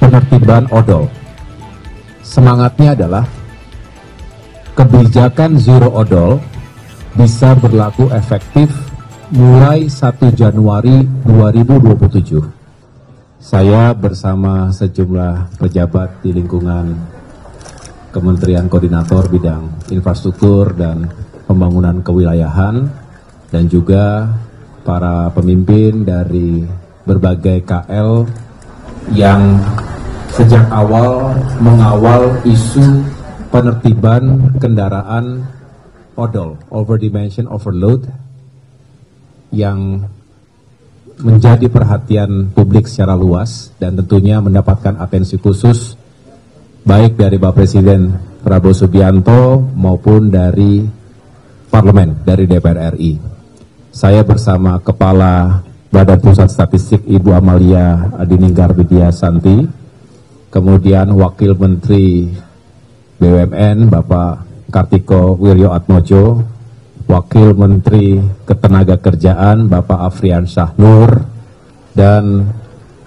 penertiban odol. Semangatnya adalah kebijakan zero odol bisa berlaku efektif mulai 1 Januari 2027. Saya bersama sejumlah pejabat di lingkungan Kementerian Koordinator Bidang Infrastruktur dan Pembangunan Kewilayahan dan juga para pemimpin dari berbagai KL yang sejak awal mengawal isu penertiban kendaraan odol, overdimension overload, yang menjadi perhatian publik secara luas dan tentunya mendapatkan atensi khusus baik dari Bapak Presiden Prabowo Subianto maupun dari Parlemen, dari DPR RI. Saya bersama Kepala Badan Pusat Statistik Ibu Amalia Adininggar Widya Santi, kemudian Wakil Menteri BUMN Bapak Kartiko Wirjoatmojo, Wakil Menteri Ketenagakerjaan Bapak Afrian Syahnur, dan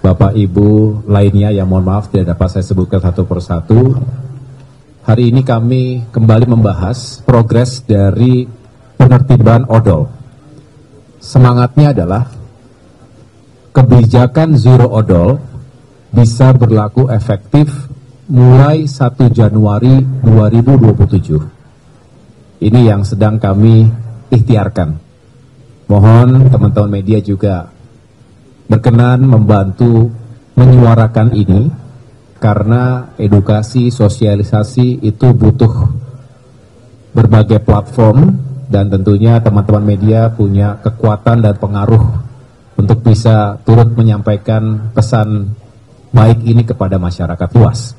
Bapak Ibu lainnya yang mohon maaf tidak dapat saya sebutkan satu persatu. Hari ini kami kembali membahas progres dari penertiban odol. Semangatnya adalah kebijakan zero odol bisa berlaku efektif mulai 1 Januari 2027. Ini yang sedang kami ikhtiarkan. Mohon teman-teman media juga berkenan membantu menyuarakan ini, karena edukasi, sosialisasi itu butuh berbagai platform, dan tentunya teman-teman media punya kekuatan dan pengaruh untuk bisa turut menyampaikan pesan baik ini kepada masyarakat luas.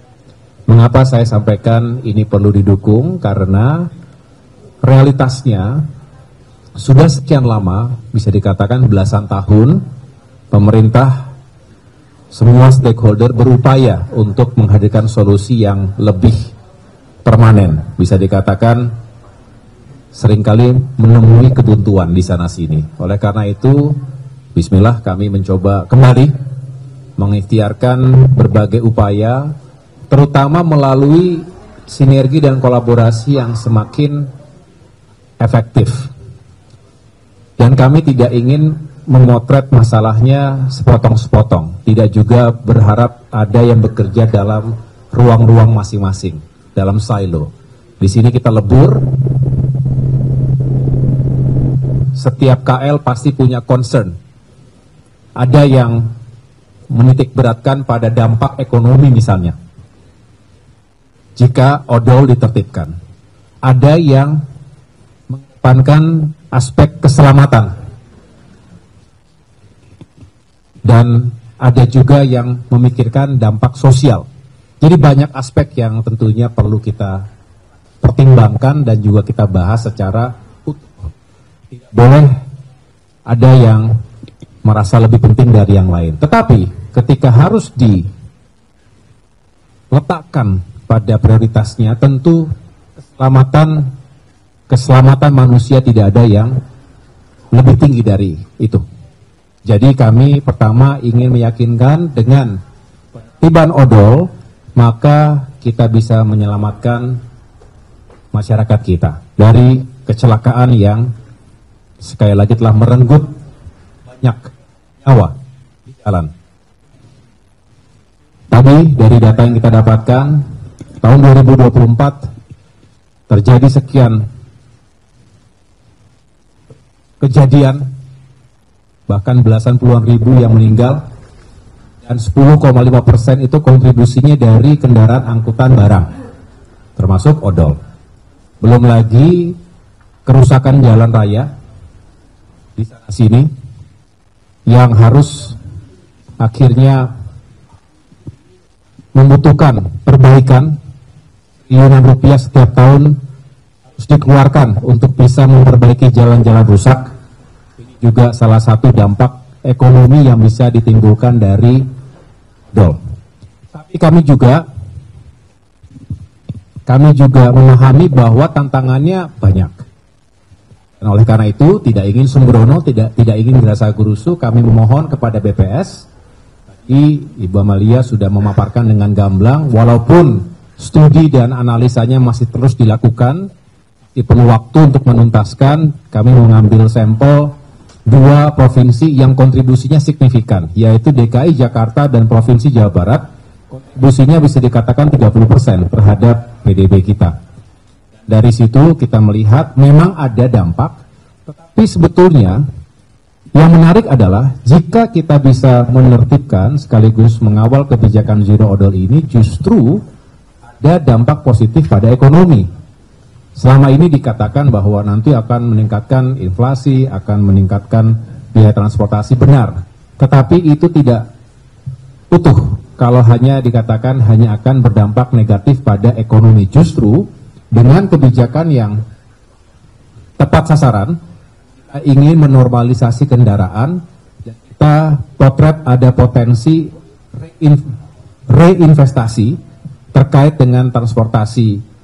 Mengapa saya sampaikan ini perlu didukung? Karena realitasnya sudah sekian lama, bisa dikatakan belasan tahun, pemerintah, semua stakeholder berupaya untuk menghadirkan solusi yang lebih permanen. Bisa dikatakan seringkali menemui kebuntuan di sana-sini. Oleh karena itu, bismillah kami mencoba kembali mengikhtiarkan berbagai upaya, terutama melalui sinergi dan kolaborasi yang semakin efektif. Dan kami tidak ingin memotret masalahnya sepotong-sepotong, tidak juga berharap ada yang bekerja dalam ruang-ruang masing-masing, dalam silo. Di sini kita lebur, setiap KL pasti punya concern. Ada yang menitik beratkan pada dampak ekonomi misalnya, jika odol ditertibkan. Ada yang mengedepankan aspek keselamatan, dan ada juga yang memikirkan dampak sosial. Jadi banyak aspek yang tentunya perlu kita pertimbangkan dan juga kita bahas secara utuh. Tidak boleh ada yang merasa lebih penting dari yang lain. Tetapi ketika harus diletakkan pada prioritasnya, tentu keselamatan manusia tidak ada yang lebih tinggi dari itu. Jadi kami pertama ingin meyakinkan dengan penertiban odol, maka kita bisa menyelamatkan masyarakat kita dari kecelakaan yang sekali lagi telah merenggut banyak nyawa di jalan. Tadi dari data yang kita dapatkan, tahun 2024 terjadi sekian kejadian, bahkan belasan puluhan ribu yang meninggal, dan 10,5% itu kontribusinya dari kendaraan angkutan barang, termasuk odol. Belum lagi kerusakan jalan raya di sana sini yang harus akhirnya membutuhkan perbaikan. Triliunan rupiah setiap tahun harus dikeluarkan untuk bisa memperbaiki jalan-jalan rusak. Ini juga salah satu dampak ekonomi yang bisa ditimbulkan dari odol. Tapi kami juga memahami bahwa tantangannya banyak. Dan oleh karena itu tidak ingin sembrono, tidak ingin gerasa gerusu, kami memohon kepada BPS Ibu Amalia sudah memaparkan dengan gamblang, walaupun studi dan analisanya masih terus dilakukan, perlu waktu untuk menuntaskan. Kami mengambil sampel 2 provinsi yang kontribusinya signifikan, yaitu DKI Jakarta dan Provinsi Jawa Barat. Kontribusinya bisa dikatakan 30% terhadap PDB kita. Dari situ kita melihat memang ada dampak, tetapi sebetulnya yang menarik adalah jika kita bisa menertibkan sekaligus mengawal kebijakan zero odol ini, justru ada dampak positif pada ekonomi. Selama ini dikatakan bahwa nanti akan meningkatkan inflasi, akan meningkatkan biaya transportasi, benar. Tetapi itu tidak utuh kalau hanya dikatakan hanya akan berdampak negatif pada ekonomi. Justru dengan kebijakan yang tepat sasaran, kita ingin menormalisasi kendaraan, dan kita potret ada potensi reinvestasi terkait dengan transportasi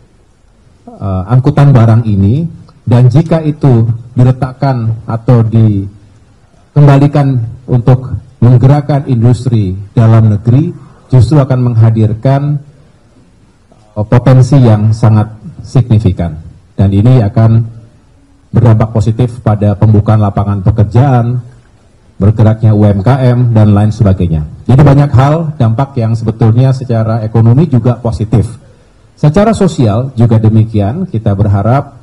angkutan barang ini, dan jika itu diletakkan atau dikembalikan untuk menggerakkan industri dalam negeri, justru akan menghadirkan potensi yang sangat signifikan, dan ini akan berdampak positif pada pembukaan lapangan pekerjaan, bergeraknya UMKM, dan lain sebagainya. Jadi banyak hal dampak yang sebetulnya secara ekonomi juga positif. Secara sosial juga demikian, kita berharap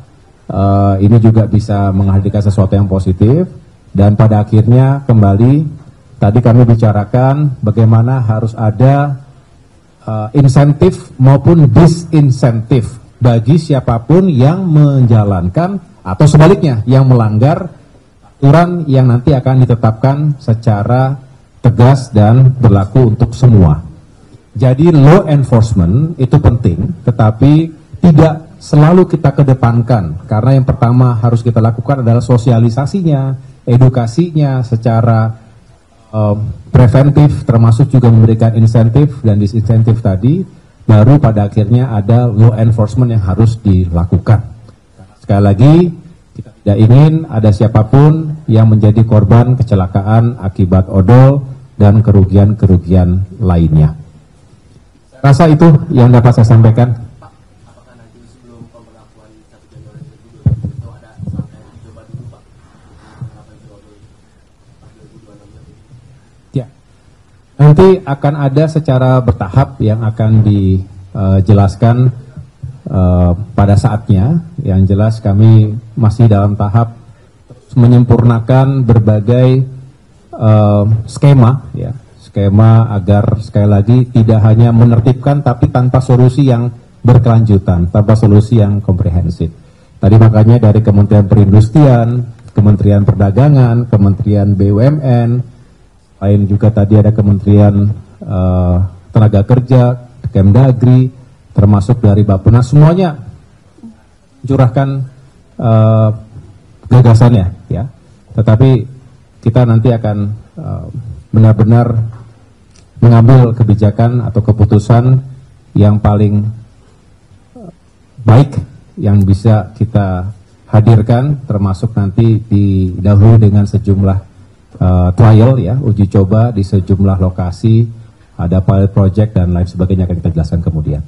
ini juga bisa menghadirkan sesuatu yang positif, dan pada akhirnya kembali tadi kami bicarakan bagaimana harus ada insentif maupun disinsentif bagi siapapun yang menjalankan atau sebaliknya yang melanggar aturan yang nanti akan ditetapkan secara tegas dan berlaku untuk semua. Jadi law enforcement itu penting, tetapi tidak selalu kita kedepankan, karena yang pertama harus kita lakukan adalah sosialisasinya, edukasinya secara preventif, termasuk juga memberikan insentif dan disinsentif tadi, baru pada akhirnya ada law enforcement yang harus dilakukan. Sekali lagi, kita tidak ingin ada siapapun yang menjadi korban kecelakaan akibat odol dan kerugian-kerugian lainnya. Rasa itu yang dapat saya sampaikan. Apakah nanti sebelum pemberlakuan 1 Januari 2020 itu ada rangkaian uji coba dulu, Pak? Ya, nanti akan ada secara bertahap yang akan dijelaskan pada saatnya. Yang jelas kami masih dalam tahap menyempurnakan berbagai skema, ya, skema agar sekali lagi tidak hanya menertibkan tapi tanpa solusi yang berkelanjutan, tanpa solusi yang komprehensif. Tadi makanya dari Kementerian Perindustrian, Kementerian Perdagangan, Kementerian BUMN, lain juga tadi ada Kementerian Tenaga Kerja, Kemdagri, termasuk dari Bappenas, semuanya curahkan gagasannya, ya. Tetapi kita nanti akan benar-benar mengambil kebijakan atau keputusan yang paling baik yang bisa kita hadirkan, termasuk nanti didahului dengan sejumlah trial, ya, uji coba di sejumlah lokasi, ada pilot project dan lain sebagainya akan kita jelaskan kemudian.